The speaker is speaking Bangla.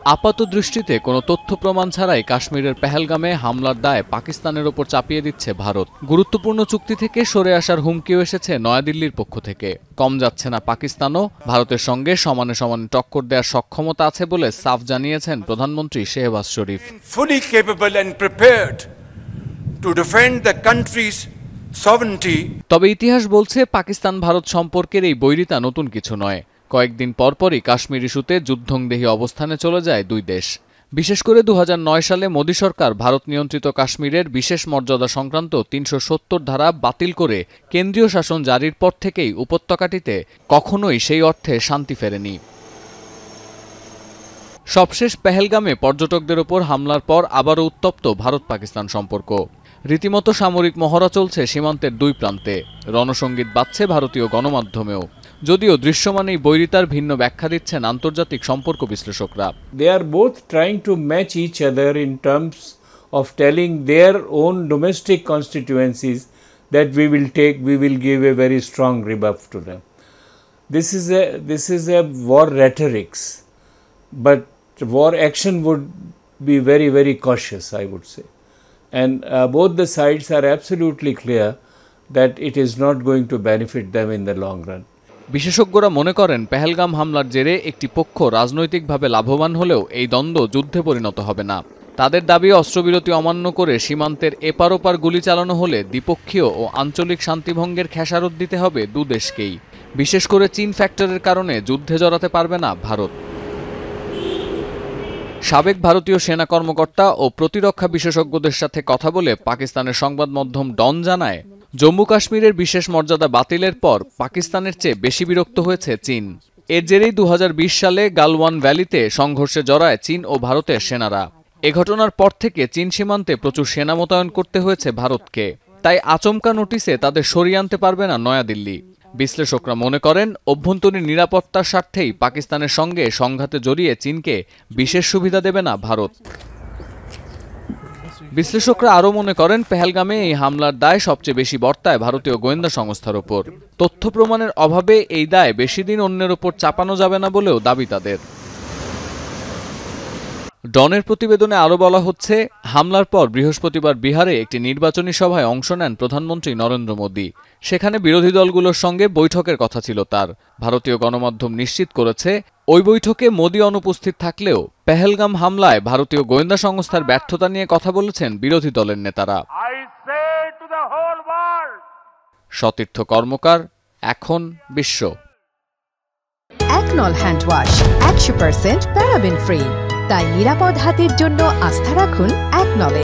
আপাত দৃষ্টিতে কোনো তথ্য প্রমাণ ছাড়াই কাশ্মীরের পেহেলগামে হামলার দায় পাকিস্তানের ওপর চাপিয়ে দিচ্ছে ভারত। গুরুত্বপূর্ণ চুক্তি থেকে সরে আসার হুমকিও এসেছে নয়াদিল্লির পক্ষ থেকে। কম যাচ্ছে না পাকিস্তানও, ভারতের সঙ্গে সমানে সমানে টক্কর দেওয়ার সক্ষমতা আছে বলে সাফ জানিয়েছেন প্রধানমন্ত্রী শেহবাজ শরীফ। Fully capable and prepared to defend the country's sovereignty. তবে ইতিহাস বলছে পাকিস্তান ভারত সম্পর্কের এই বৈরিতা নতুন কিছু নয়। কয়েকদিন পরপরই কাশ্মীর ইস্যুতে যুদ্ধংদেহী অবস্থানে চলে যায় দুই দেশ। বিশেষ করে 2009 সালে মোদী সরকার ভারত নিয়ন্ত্রিত কাশ্মীরের বিশেষ মর্যাদা সংক্রান্ত 370 ধারা বাতিল করে কেন্দ্রীয় শাসন জারির পর থেকেই উপত্যকাটিতে কখনোই সেই অর্থে শান্তি ফেরেনি। সবশেষ পেহেলগামে পর্যটকদের ওপর হামলার পর আবারও উত্তপ্ত ভারত পাকিস্তান সম্পর্ক। রীতিমতো সামরিক মহড়া চলছে সীমান্তের দুই প্রান্তে, রণসঙ্গীত বাজছে ভারতীয় গণমাধ্যমেও। যদিও দৃশ্যমান এই বৈরিতার ভিন্ন ব্যাখ্যা দিচ্ছেন আন্তর্জাতিক সম্পর্ক বিশ্লেষকরা। They are both trying to match each other in terms of telling their own domestic constituencies that we will give a very strong rebuff to them. This is a war rhetorics, but war action would be very, very cautious, I would say. And both the sides are absolutely clear that it is not going to benefit them in the long run. বিশেষজ্ঞরা মনে করেন পেহেলগাম হামলার জেরে একটি পক্ষ রাজনৈতিকভাবে লাভবান হলেও এই দ্বন্দ্ব যুদ্ধে পরিণত হবে না। তাদের দাবি অস্ত্রবিরতি অমান্য করে সীমান্তের এপার ওপার গুলি চালানো হলে দ্বিপক্ষীয় ও আঞ্চলিক শান্তিভঙ্গের খেসারত দিতে হবে দুদেশকেই। বিশেষ করে চীন ফ্যাক্টরের কারণে যুদ্ধে জড়াতে পারবে না ভারত। সাবেক ভারতীয় সেনা কর্মকর্তা ও প্রতিরক্ষা বিশেষজ্ঞদের সাথে কথা বলে পাকিস্তানের সংবাদ মাধ্যম ডন জানায়, জম্মু কাশ্মীরের বিশেষ মর্যাদা বাতিলের পর পাকিস্তানের চেয়ে বেশি বিরক্ত হয়েছে চীন। এর জেরেই 2020 সালে গালওয়ান ভ্যালিতে সংঘর্ষে জড়ায় চীন ও ভারতের সেনারা। এ ঘটনার পর থেকে চীন সীমান্তে প্রচুর সেনা মোতায়েন করতে হয়েছে ভারতকে। তাই আচমকা নোটিশে তাদের সরিয়ে আনতে পারবে না নয়াদিল্লি। বিশ্লেষকরা মনে করেন, অভ্যন্তরীণ নিরাপত্তার স্বার্থেই পাকিস্তানের সঙ্গে সংঘাতে জড়িয়ে চীনকে বিশেষ সুবিধা দেবে না ভারত। বিশ্লেষকরা আরও মনে করেন, পেহেলগামে এই হামলার দায় সবচেয়ে বেশি বর্তায় ভারতীয় গোয়েন্দা সংস্থার ওপর। তথ্য প্রমাণের অভাবে এই দায় বেশি দিন অন্যের ওপর চাপানো যাবে না বলেও দাবি তাদের। ডনের প্রতিবেদনে আরও বলা হচ্ছে, হামলার পর বৃহস্পতিবার বিহারে একটি নির্বাচনী সভায় অংশ নেন প্রধানমন্ত্রী নরেন্দ্র মোদী। সেখানে বিরোধী দলগুলোর সঙ্গে বৈঠকের কথা ছিল তার। ভারতীয় গণমাধ্যম নিশ্চিত করেছে, ওই বৈঠকে মোদী অনুপস্থিত থাকলেও পেহেলগাম হামলায় ভারতীয় গোয়েন্দা সংস্থার ব্যর্থতা নিয়ে কথা বলেছেন বিরোধী দলের নেতারা। সতীর্থ কর্মকার, এখন বিশ্ব। একনল হ্যান্ড ওয়াশ 100% প্যারাবেন ফ্রি, তাই নিরাপদ হাতের জন্য আস্থা রাখুন একনলে।